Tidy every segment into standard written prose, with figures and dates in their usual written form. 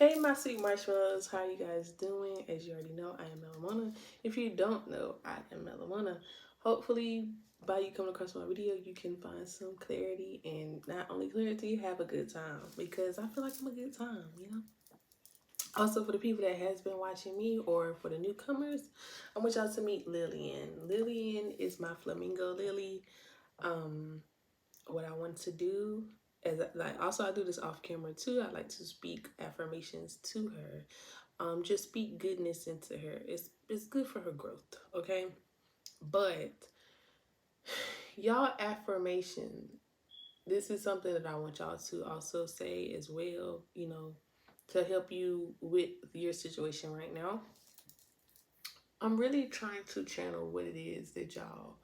Hey my sweet marshmallows, how you guys doing? As you already know, I am HttpMonaa. If you don't know, I am HttpMonaa. Hopefully, by you coming across my video, you can find some clarity, and not only clarity, have a good time, because I feel like I'm a good time, you know? Also, for the people that has been watching me, or for the newcomers, I want y'all to meet Lillian. Lillian is my flamingo lily. What I want to do is, like, also I do this off camera too. I like to speak affirmations to her. Just speak goodness into her. It's good for her growth, okay? But y'all, affirmation, this is something that I want y'all to also say as well, you know, to help you with your situation right now. I'm really trying to channel what it is that y'all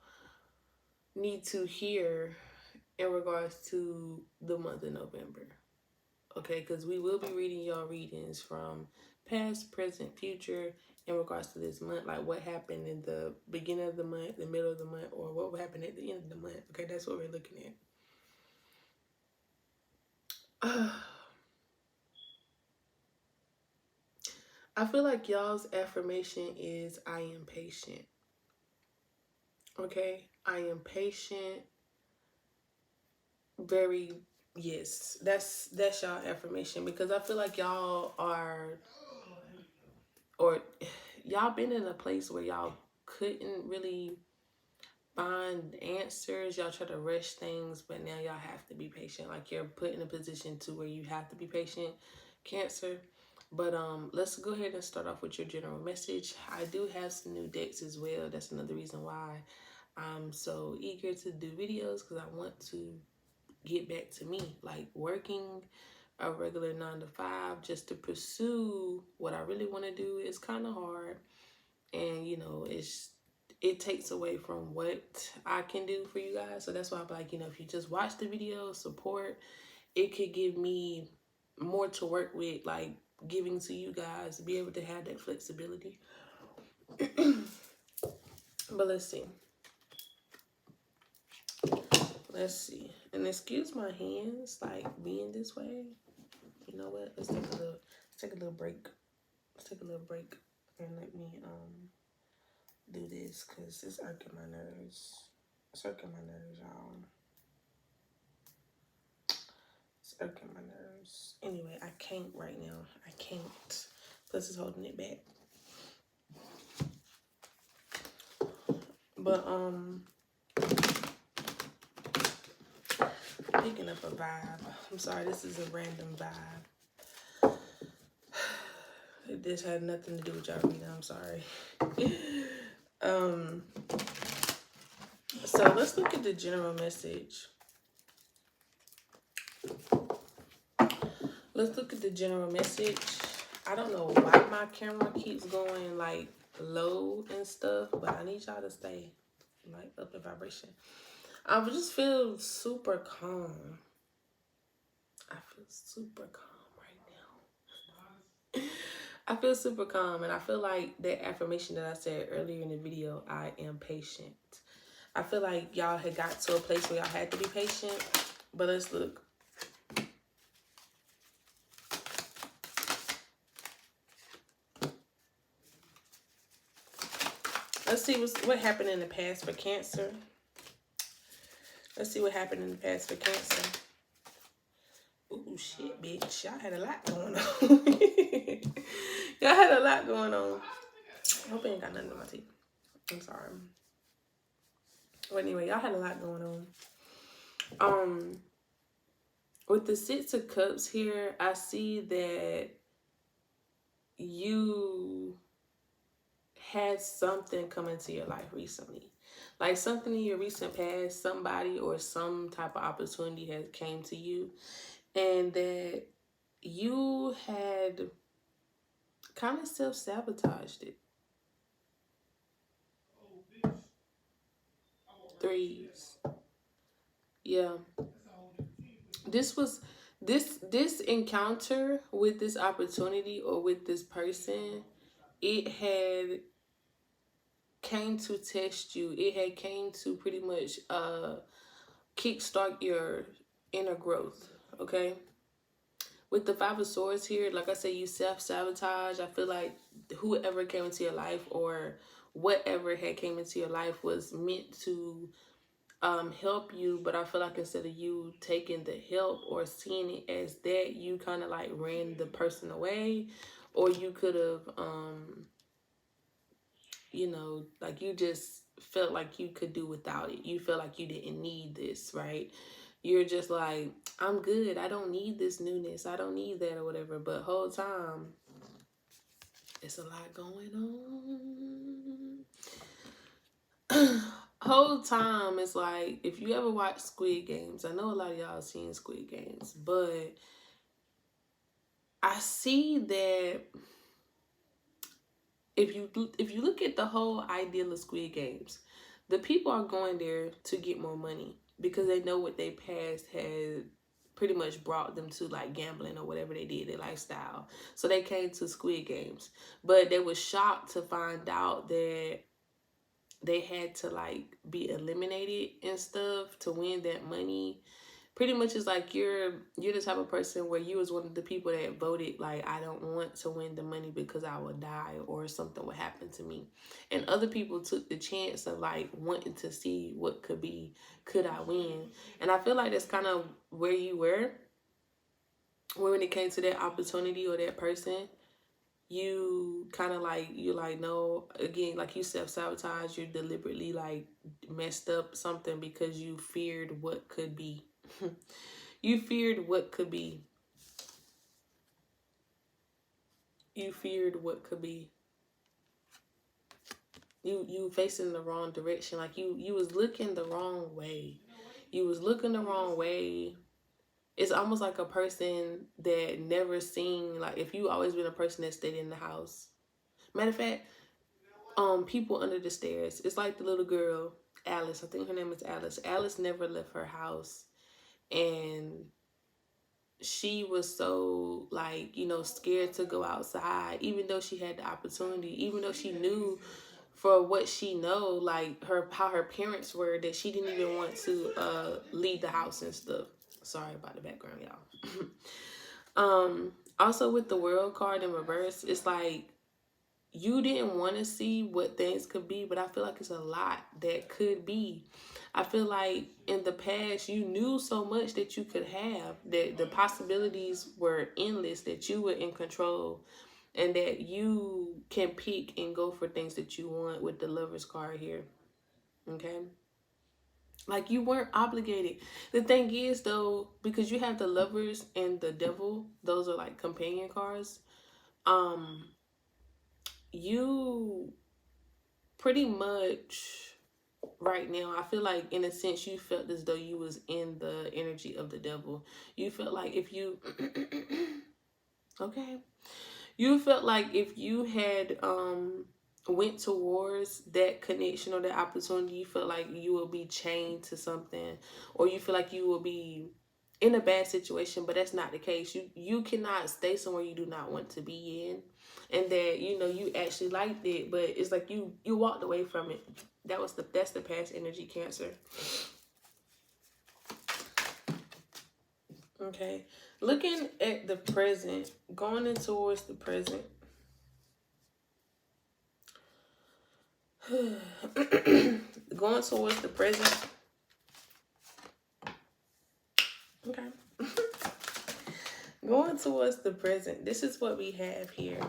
need to hear in regards to the month of November. Okay, because we will be reading y'all readings from past, present, future in regards to this month, like what happened in the beginning of the month, the middle of the month, or what will happen at the end of the month. Okay, that's what we're looking at. I feel like y'all's affirmation is I am patient. Okay, I am patient. Very, yes, that's y'all affirmation, because I feel like y'all are, or y'all been in a place where y'all couldn't really find answers. Y'all try to rush things, but now y'all have to be patient. Like, you're put in a position to where you have to be patient, Cancer. But let's go ahead and start off with your general message. I do have some new decks as well. That's another reason why I'm so eager to do videos, because I want to get back to me, like working a regular 9 to 5 just to pursue what I really want to do is kind of hard. And you know, it takes away from what I can do for you guys. So that's why I'm like, you know, if you just watch the video, support, it could give me more to work with, like giving to you guys, be able to have that flexibility. But let's see. And excuse my hands like being this way. You know what? Let's take a little break. Let's take a little break and let me do this, because it's irking my nerves. It's irking my nerves, y'all. It's irking my nerves. Anyway, I can't right now. I can't. Plus, it's holding it back. But picking up a vibe. I'm sorry, this is a random vibe. This had nothing to do with y'all reading. I'm sorry. So let's look at the general message. Let's look at the general message. I don't know why my camera keeps going like low and stuff, but I need y'all to stay like up in vibration. I just feel super calm. I feel super calm right now. I feel super calm, and I feel like that affirmation that I said earlier in the video, I am patient. I feel like y'all had got to a place where y'all had to be patient. But let's look. Let's see what happened in the past for Cancer. Let's see what happened in the past for Cancer. Ooh, shit, bitch. Y'all had a lot going on. Y'all had a lot going on. I hope I ain't got nothing in my teeth. I'm sorry. But anyway, y'all had a lot going on. With the Six of Cups here, I see that you had something come into your life recently. Like something in your recent past, somebody or some type of opportunity has came to you, and that you had kind of self-sabotaged it. Threes. Yeah. This encounter with this opportunity or with this person, it had came to test you. It had came to pretty much kickstart your inner growth, okay? With the Five of Swords here, like I said, you self-sabotage. I feel like whoever came into your life or whatever had came into your life was meant to help you, but I feel like instead of you taking the help or seeing it as that, you kind of like ran the person away, or you could have you know, like you just felt like you could do without it. You felt like you didn't need this, right? You're just like, I'm good. I don't need this newness. I don't need that or whatever. But whole time, it's a lot going on. Whole time, it's like, if you ever watch Squid Games, I know a lot of y'all seen Squid Games, but I see that if you look at the whole ideal of Squid Games, the people are going there to get more money because they know what their past had pretty much brought them to, like gambling or whatever they did, their lifestyle. So they came to Squid Games, but they were shocked to find out that they had to like be eliminated and stuff to win that money. Pretty much it's like you're the type of person where you was one of the people that voted like, I don't want to win the money because I will die or something would happen to me. And other people took the chance of like wanting to see what could be, could I win? And I feel like that's kind of where you were when it came to that opportunity or that person. You kind of like, you like, no, again, like you self-sabotage, you deliberately like messed up something because you feared what could be. You feared what could be. You feared what could be. You facing the wrong direction. Like you was looking the wrong way. You was looking the wrong way. It's almost like a person that never seen, like if you always been a person that stayed in the house. Matter of fact, people under the stairs. It's like the little girl, Alice. I think her name is Alice. Alice never left her house. And she was so like, you know, scared to go outside, even though she had the opportunity, even though she knew for what she know, like how her parents were, that she didn't even want to leave the house and stuff. Sorry about the background, y'all. Also with the World card in reverse, it's like you didn't want to see what things could be, but I feel like it's a lot that could be. I feel like in the past, you knew so much that you could have, that the possibilities were endless, that you were in control, and that you can pick and go for things that you want with the Lover's card here. Okay? Like you weren't obligated. The thing is though, because you have the Lovers and the Devil, those are like companion cards. You pretty much right now, I feel like in a sense you felt as though you was in the energy of the Devil. You felt like if you okay, you felt like if you had went towards that connection or that opportunity, you felt like you will be chained to something, or you feel like you will be in a bad situation. But that's not the case. You cannot stay somewhere you do not want to be in, and that, you know, you actually liked it, but it's like you walked away from it. That's the past energy, Cancer. Okay, looking at the present, going in towards the present. Going towards the present. Okay. Going towards the present. This is what we have here.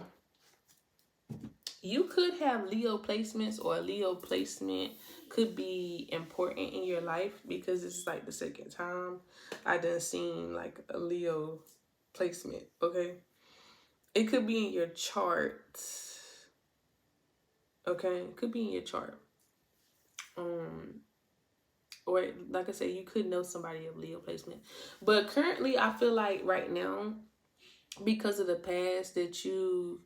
You could have Leo placements, or a Leo placement could be important in your life, because this is like the second time I done seen like a Leo placement. Okay. It could be in your chart. Okay. It could be in your chart. Or like I said, you could know somebody of Leo placement. But currently, I feel like right now, because of the past that you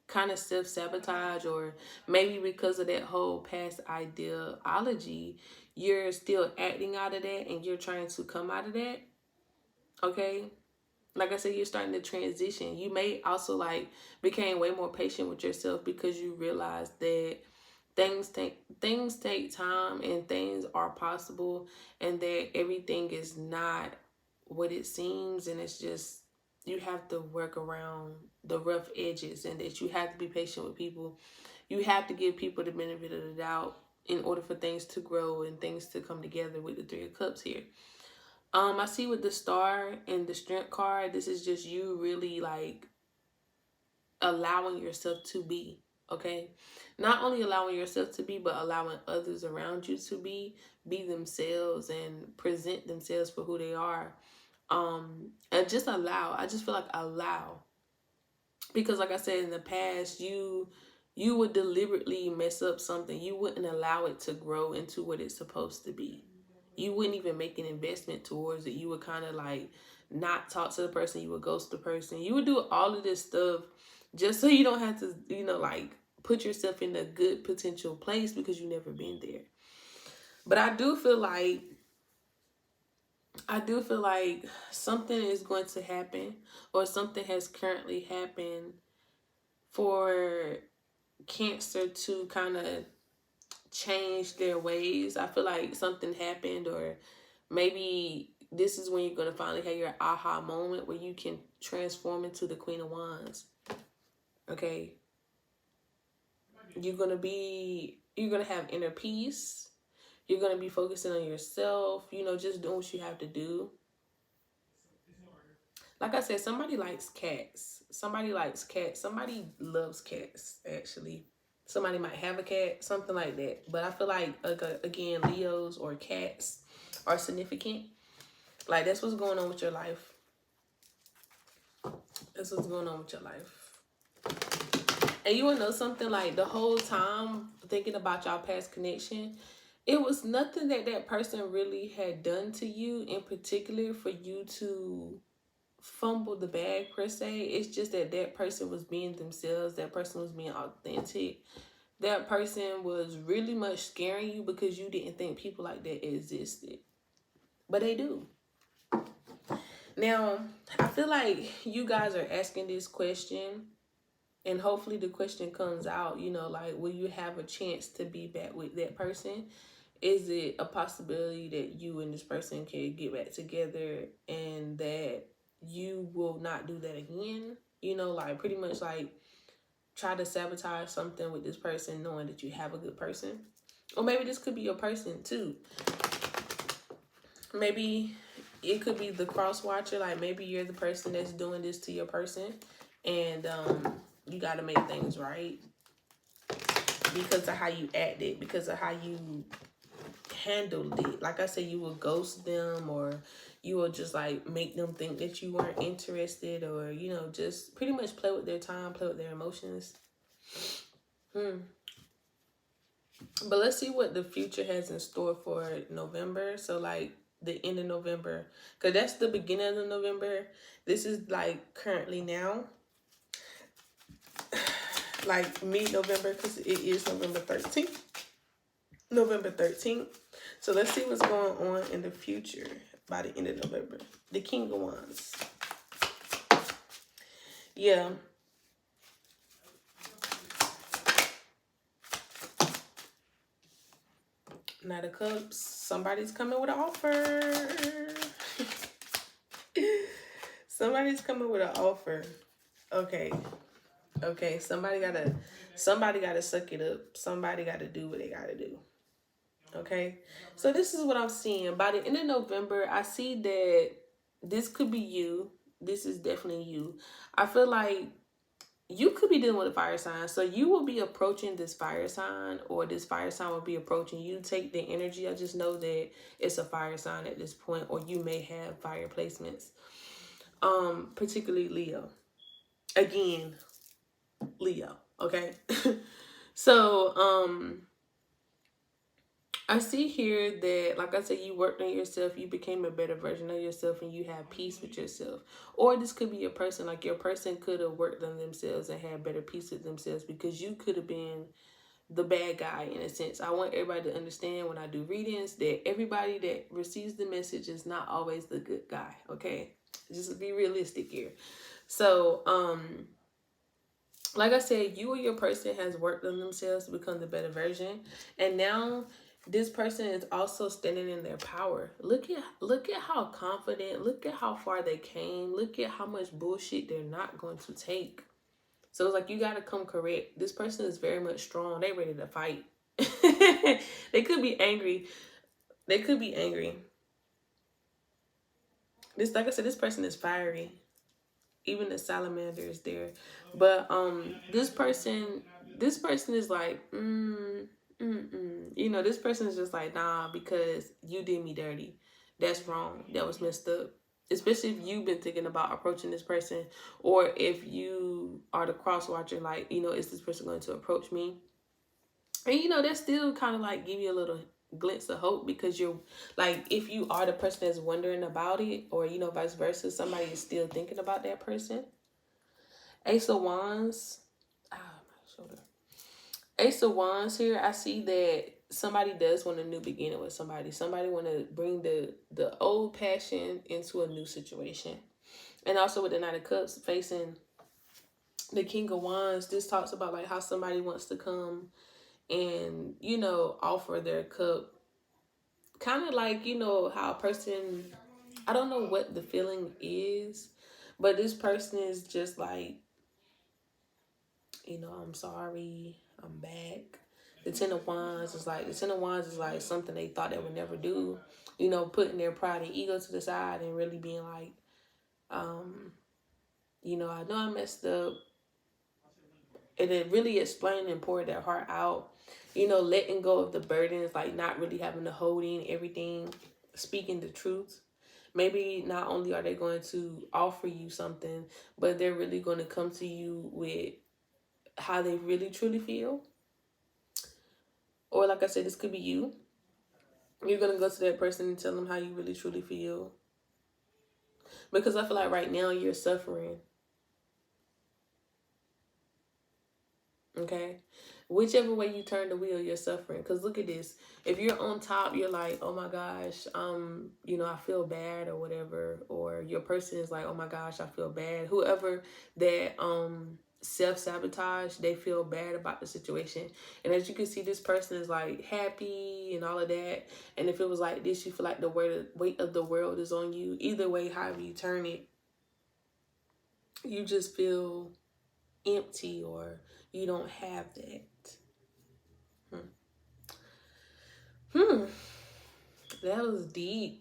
kind of self-sabotage, or maybe because of that whole past ideology, you're still acting out of that and you're trying to come out of that. Okay. Like I said, you're starting to transition. You may also like became way more patient with yourself because you realize that things take time, and things are possible, and that everything is not what it seems, and it's just you have to work around the rough edges, and that you have to be patient with people. You have to give people the benefit of the doubt in order for things to grow and things to come together with the Three of Cups here. I see with the Star and the Strength card, this is just you really like allowing yourself to be, okay? Not only allowing yourself to be, but allowing others around you to be themselves and present themselves for who they are. And just allow. I just feel like allow. Because like I said in the past, you would deliberately mess up something. You wouldn't allow it to grow into what it's supposed to be. You wouldn't even make an investment towards it. You would kind of like not talk to the person. You would ghost the person. You would do all of this stuff just so you don't have to, like put yourself in a good potential place because you've never been there. But I do feel like something is going to happen, or something has currently happened for Cancer to kind of change their ways. I feel like something happened, or maybe this is when you're going to finally have your aha moment where you can transform into the Queen of Wands. Okay? You're going to have inner peace. You're going to be focusing on yourself, just doing what you have to do. Like I said, somebody likes cats. Somebody likes cats. Somebody loves cats, actually. Somebody might have a cat, something like that. But I feel like, again, Leos or cats are significant. Like, that's what's going on with your life. That's what's going on with your life. And you will know something, like, the whole time thinking about y'all past connection, it was nothing that that person really had done to you in particular for you to fumble the bag per se. It's just that that person was being themselves. That person was being authentic. That person was really much scaring you because you didn't think people like that existed. But they do. Now, I feel like you guys are asking this question, and hopefully the question comes out, like, will you have a chance to be back with that person? Is it a possibility that you and this person can get back together and that you will not do that again? Like pretty much like try to sabotage something with this person knowing that you have a good person. Or maybe this could be your person too. Maybe it could be the cross watcher. Like maybe you're the person that's doing this to your person, and you got to make things right because of how you acted, because of how you handled it. Like I said, you will ghost them, or you will just like make them think that you weren't interested, or just pretty much play with their time, play with their emotions. But let's see what the future has in store for November. So like the end of November, because that's the beginning of November. This is like currently now, like mid-November, because it is November 13th. November 13th. So let's see what's going on in the future by the end of November. The King of Wands. Yeah. Knight of Cups. Somebody's coming with an offer. Somebody's coming with an offer. Okay. Okay. Somebody gotta suck it up. Somebody gotta do what they gotta do. Okay. So this is what I'm seeing. By the end of November, I see that this could be you. This is definitely you. I feel like you could be dealing with a fire sign. So you will be approaching this fire sign, or this fire sign will be approaching you. Take the energy. I just know that it's a fire sign at this point, or you may have fire placements. Particularly Leo. Again, Leo. Okay. So, I see here that, like I said, you worked on yourself, you became a better version of yourself, and you have peace with yourself. Or this could be a person, like your person could have worked on themselves and had better peace with themselves because you could have been the bad guy in a sense. I want everybody to understand when I do readings that everybody that receives the message is not always the good guy, okay? Just be realistic here. So, like I said, you or your person has worked on themselves to become the better version. And now this person is also standing in their power. Look at how confident, look at how far they came, look at how much bullshit they're not going to take. So it's like, you got to come correct. This person is very much strong. They ready to fight. They could be angry. They could be angry. This, like I said, this person is fiery. Even the salamander is there. But this person is like, you know, this person is just like, nah, because you did me dirty. That's wrong. That was messed up. Especially if you've been thinking about approaching this person, or if you are the cross watcher, like, you know, is this person going to approach me? And, you know, that still kind of like give you a little glimpse of hope, because you're like, if you are the person that's wondering about it, or, you know, vice versa, somebody is still thinking about that person. Ace of Wands. Ah, my shoulder. Ace of Wands here. I see that somebody does want a new beginning with somebody. Somebody want to bring the old passion into a new situation. And also with the Knight of Cups facing the King of Wands, this talks about like how somebody wants to come and, you know, offer their cup. Kind of like, you know, how a person, I don't know what the feeling is, but this person is just like, you know, I'm sorry, I'm back. The Ten of Wands is like, something they thought they would never do. You know, putting their pride and ego to the side and really being like, you know I messed up. And then really explaining and pouring their heart out. You know, letting go of the burdens, like not really having to hold in everything, speaking the truth. Maybe not only are they going to offer you something, but they're really going to come to you with how they really truly feel. Or like I said, this could be you. You're going to go to that person and tell them how you really truly feel. Because I feel like right now you're suffering. Okay? Whichever way you turn the wheel, you're suffering. Because look at this. If you're on top, you're like, oh my gosh, you know, I feel bad or whatever. Or your person is like, oh my gosh, I feel bad. Whoever that self-sabotage, they feel bad about the situation. And as you can see, this person is like happy and all of that. And if it was like this, you feel like the weight of the world is on you. Either way, however you turn it, you just feel empty, or you don't have that. That was deep.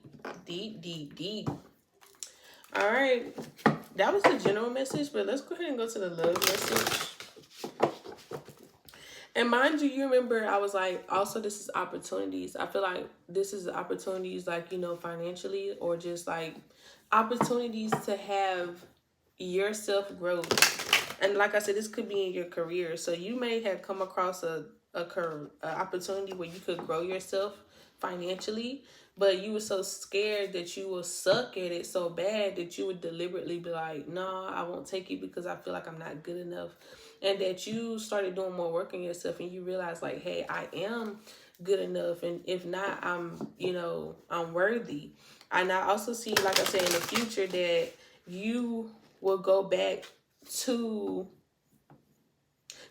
All right, that was the general message, but let's go ahead and go to the love message. And mind you, you remember I was like, also this is opportunities. I feel like this is opportunities, like, you know, financially, or just like opportunities to have your self growth. And like I said, this could be in your career. So you may have come across a opportunity where you could grow yourself financially, but you were so scared that you will suck at it so bad that you would deliberately be like, no, I won't take it because I feel like I'm not good enough. And that you started doing more work on yourself, and you realize like, hey, I am good enough. And if not, I'm, you know, I'm worthy. And I also see, like I said, in the future that you will go back to,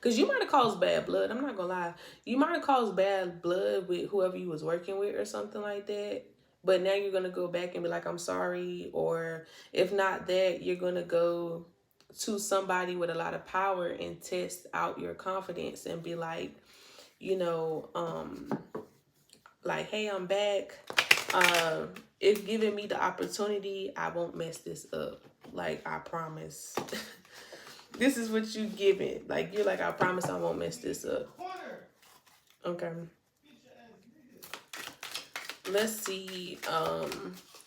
because you might have caused bad blood. I'm not going to lie. You might have caused bad blood with whoever you was working with or something like that. But now you're going to go back and be like, I'm sorry. Or if not that, you're going to go to somebody with a lot of power and test out your confidence and be like, you know, like, hey, I'm back. If giving me the opportunity, I won't mess this up. Like, I promise. This is what you give it. Like, you're like, I promise I won't mess this up. Okay. Let's see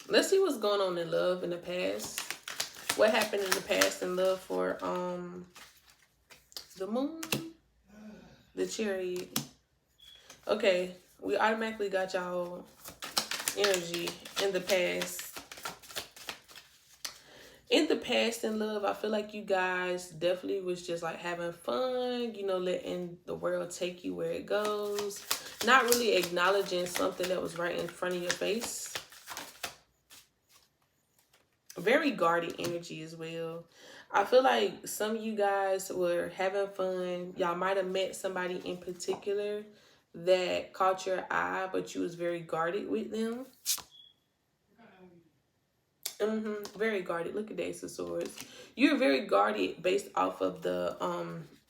what's going on in love in the past. What happened in the past in love for the Moon? The Chariot. Okay, we automatically got y'all energy in the past. In the past in love, I feel like you guys definitely was just like having fun, you know, letting the world take you where it goes. Not really acknowledging something that was right in front of your face. Very guarded energy as well. I feel like some of you guys were having fun. Y'all might have met somebody in particular that caught your eye, but you was very guarded with them. Very guarded. Look at the Ace of Swords. You're very guarded based off of the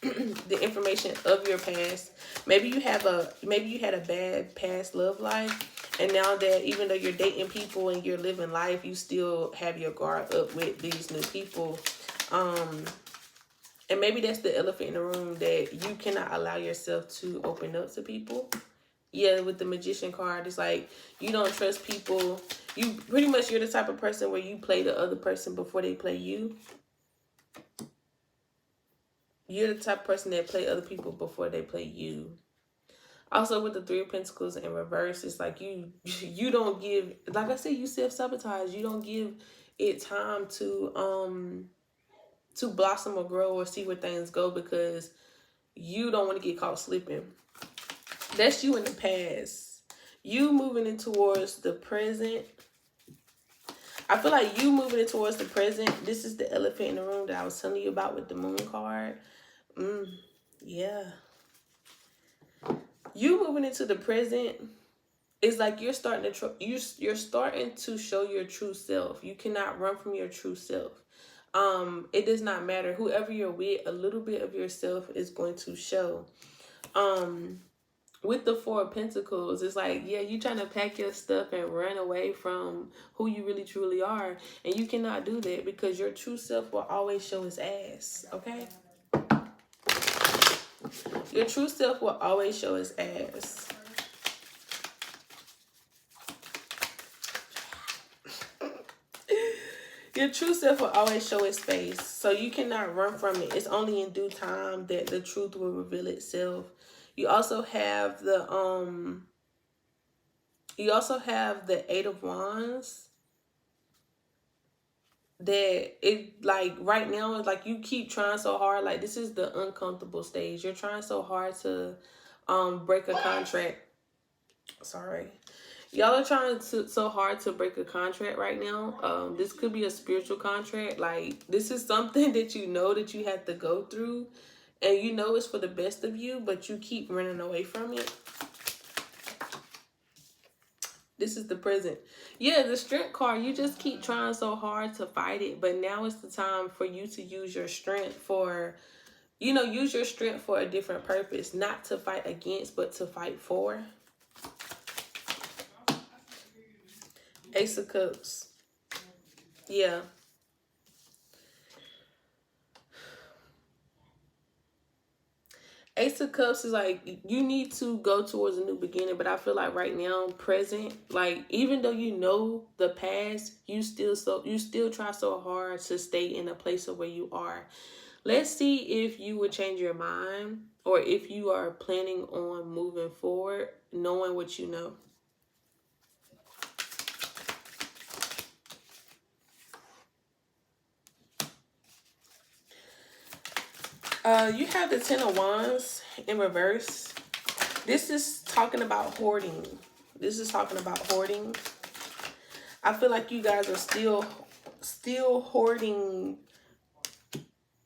the information of your past. Maybe you had a bad past love life, and now that even though you're dating people and you're living life, you still have your guard up with these new people. And maybe that's the elephant in the room, that you cannot allow yourself to open up to people. Yeah, with the Magician card, it's like you don't trust people. You're the type of person where you play the other person before they play you. You're the type of person that play other people before they play you. Also, with the Three of Pentacles in reverse, it's like you don't give, like I said, you self-sabotage. You don't give it time to blossom or grow or see where things go, because you don't want to get caught slipping. That's you in the past. You moving in towards the present. I feel like you moving in towards the present. This is the elephant in the room that I was telling you about with the Moon card. Yeah. You moving into the present. It's like you're starting to show your true self. You cannot run from your true self. It does not matter. Whoever you're with, a little bit of yourself is going to show. With the Four of Pentacles, it's like, yeah, you trying to pack your stuff and run away from who you really truly are. And you cannot do that, because your true self will always show its ass, okay? Your true self will always show its ass. Your true self will always show its face. So you cannot run from it. It's only in due time that the truth will reveal itself. You also have the Eight of Wands. That it, like, right now, it's like you keep trying so hard. Like, this is the uncomfortable stage. You're trying so hard to break a contract. Sorry. Y'all are trying so hard to break a contract right now. This could be a spiritual contract. Like, this is something that you know that you have to go through, and you know it's for the best of you, but you keep running away from it. This is the present. Yeah, the Strength card, you just keep trying so hard to fight it, but now it's the time for you to use your strength for, use your strength for a different purpose. Not to fight against, but to fight for. Ace of Cups. Yeah. Ace of Cups is like, you need to go towards a new beginning, but I feel like right now, present, like, even though you know the past, you still try so hard to stay in a place of where you are. Let's see if you would change your mind, or if you are planning on moving forward, knowing what you know. You have the Ten of Wands in reverse. This is talking about hoarding. I feel like you guys are still hoarding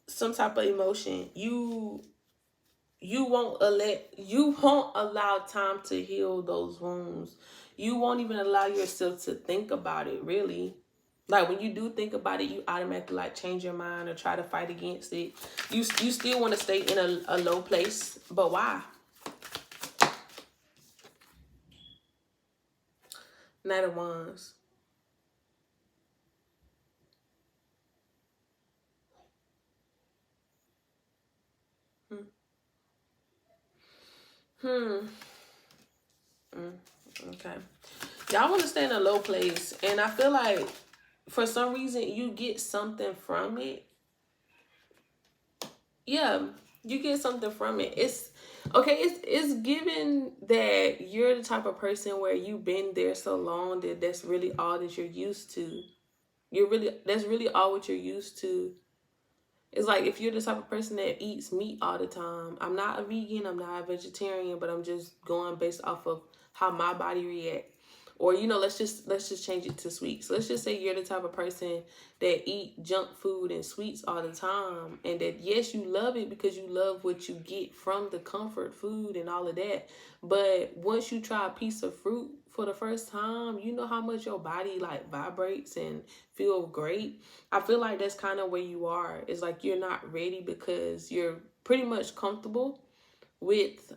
some type of emotion. You won't allow time to heal those wounds. You won't even allow yourself to think about it, really. Like, when you do think about it, you automatically, like, change your mind or try to fight against it. You still want to stay in a low place, but why? Knight of Wands. Okay. Y'all want to stay in a low place, and I feel like for some reason you get something from it. Yeah, you get something from it. It's okay. It's given that you're the type of person where you've been there so long that that's really all that you're used to. That's really all what you're used to. It's like, if you're the type of person that eats meat all the time. I'm not a vegan, I'm not a vegetarian, but I'm just going based off of how my body reacts. Or, you know, let's just change it to sweets. Let's just say you're the type of person that eat junk food and sweets all the time, and that, yes, you love it because you love what you get from the comfort food and all of that. But once you try a piece of fruit for the first time, you know how much your body like vibrates and feel great. I feel like that's kind of where you are. It's like you're not ready because you're pretty much comfortable with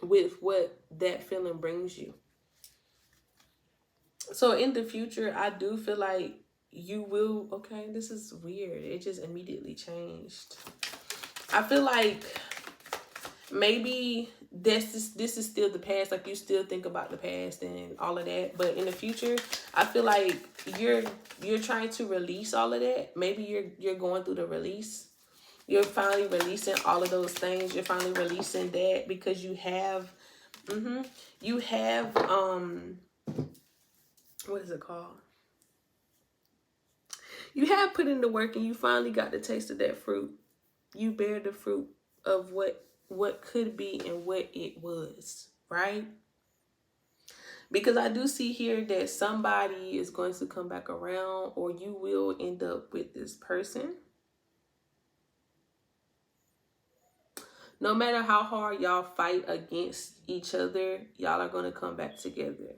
what that feeling brings you. So in the future, I do feel like you will, okay, this is weird. It just immediately changed. I feel like maybe this is still the past, like you still think about the past and all of that, but in the future, I feel like you're trying to release all of that. Maybe you're going through the release. You're finally releasing all of those things. You're finally releasing that because you have you have what is it called? You have put in the work and you finally got the taste of that fruit. You bear the fruit of what could be and what it was, right? Because I do see here that somebody is going to come back around, or you will end up with this person. No matter how hard y'all fight against each other, y'all are going to come back together.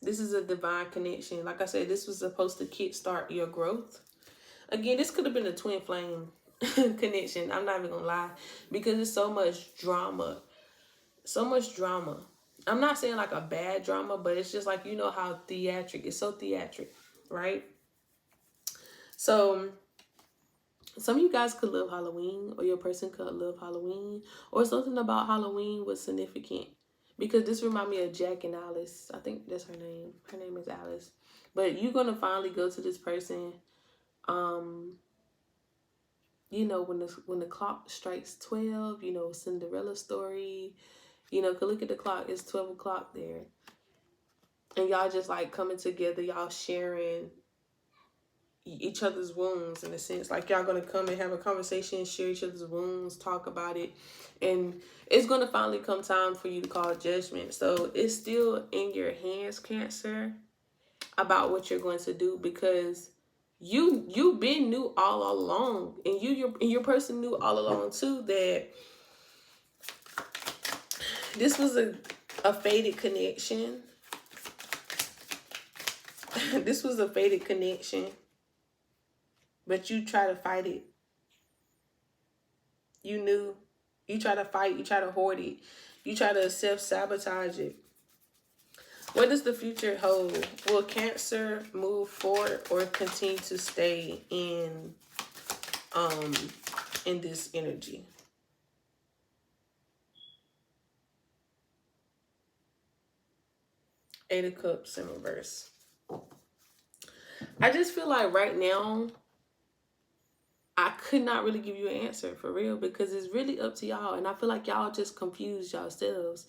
This is a divine connection. Like I said, this was supposed to kickstart your growth. Again, this could have been a twin flame connection. I'm not even going to lie. Because there's so much drama. So much drama. I'm not saying like a bad drama, but it's just like, you know how theatric. It's so theatric, right? So some of you guys could love Halloween, or your person could love Halloween, or something about Halloween was significant. Because this reminds me of Jack and Alice. I think that's her name. Her name is Alice. But you're going to finally go to this person. You know, when the clock strikes 12, you know, Cinderella story. You know, 'cause look at the clock. It's 12 o'clock there. And y'all just like coming together. Y'all sharing each other's wounds, in a sense. Like y'all gonna come and have a conversation, share each other's wounds, talk about it, and it's gonna finally come time for you to call judgment. So it's still in your hands, Cancer, about what you're going to do, because you've been knew all along, and your person knew all along too, that this was a fated connection. This was a fated connection. But you try to fight it. You knew. You try to fight. You try to hoard it. You try to self-sabotage it. What does the future hold? Will Cancer move forward or continue to stay in this energy? Eight of Cups in reverse. I just feel like right now, I could not really give you an answer for real, because it's really up to y'all. And I feel like y'all just confused yourselves.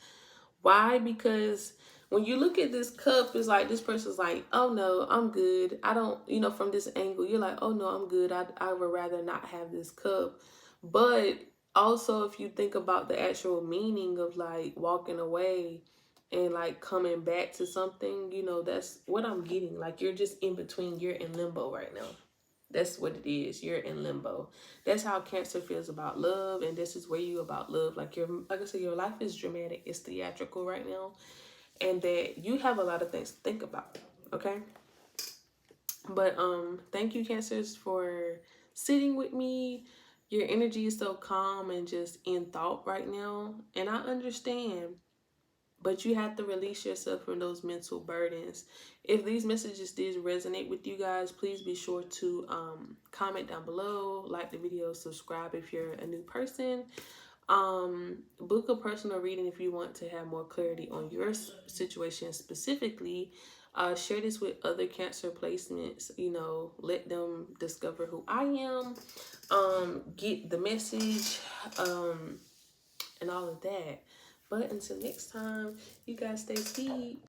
Why? Because when you look at this cup, it's like this person's like, oh no, I'm good. I don't, you know, from this angle, you're like, oh no, I'm good. I would rather not have this cup. But also, if you think about the actual meaning of like walking away and like coming back to something, you know, that's what I'm getting. Like you're just in between. You're in limbo right now. That's what it is. You're in limbo. That's how Cancer feels about love, and this is where you about love. Like like I said, your life is dramatic. It's theatrical right now, and that you have a lot of things to think about. Okay. But thank you, Cancers, for sitting with me. Your energy is so calm and just in thought right now, and I understand. But you have to release yourself from those mental burdens. If these messages did resonate with you guys, please be sure to comment down below, like the video, subscribe if you're a new person. Book a personal reading if you want to have more clarity on your situation specifically. Share this with other Cancer placements. You know, let them discover who I am. Get the message. And all of that. But until next time, you guys stay sweet.